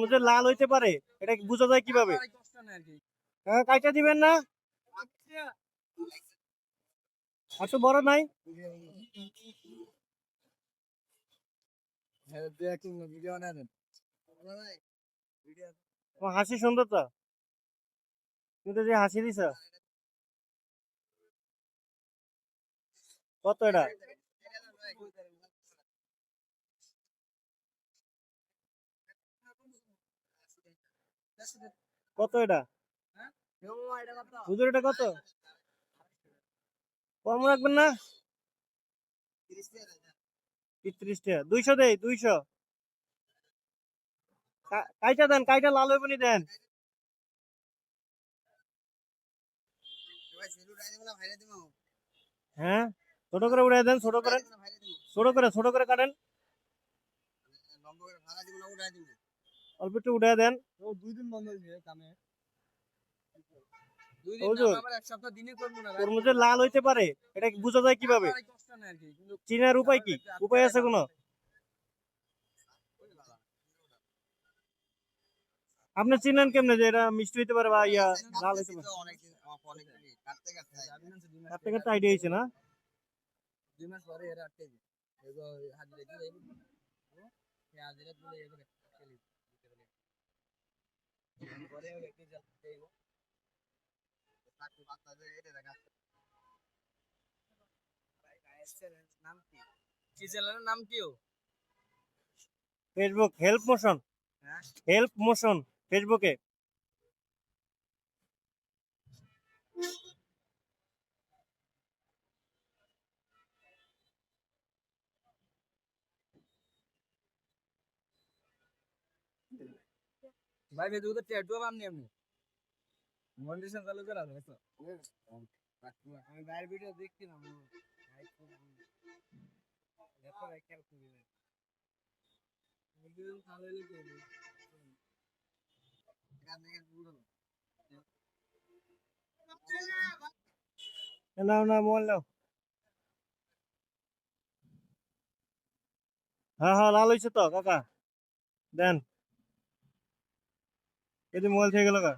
তরমুজের লাল হইতে পারে, এটা কি বোঝা যায় কিভাবে? হ্যাঁ, কাইটা দিবেন না? এত বড় নাই? তোমার হাসি সুন্দর তো, কিন্তু যে হাসি দিছ কত এটা? কত এটা হুজুর, এটা কত? কম রাখবেন না? ৩০ টাকা, 200 দেই, 200। কাইটা দেন, কাইটা লাল হইবনি দেন। হ্যাঁ, ছোট করে উড়াই দেন, ছোট করে, ছোট করে কাটেন, অল্প একটু উড়াই দেন। হুজুর, তরমুজের লাল হইতে পারে, এটা কি বোঝা যায় কিভাবে? চিনার উপায় কি? উপায় আছে কোনো? আপনি চিনেন কেমনে যে এটা মিষ্টি হইতে পারে বা ইয়া লাল হইতে পারে? কাটতে কাটতে আইডিয়া হয়েছে না? Facebook help motion, help motion ফেসবুকে। ভাই ফেসবুকে তো ট্যাটু বানানি আপনি মনিটাইজেশন চালু করা আছে তো আমি বাইরের ভিডিও দেখছি না ভাই খুব দেখো ভাই কেন খুবই ভিডিও ভালো লাগে নাও না, মোবাইল নাও। হ্যাঁ হ্যাঁ, লাল হয়েছে তো কাকা, দেন। এই যে মোবাইল থেকে গেল গা।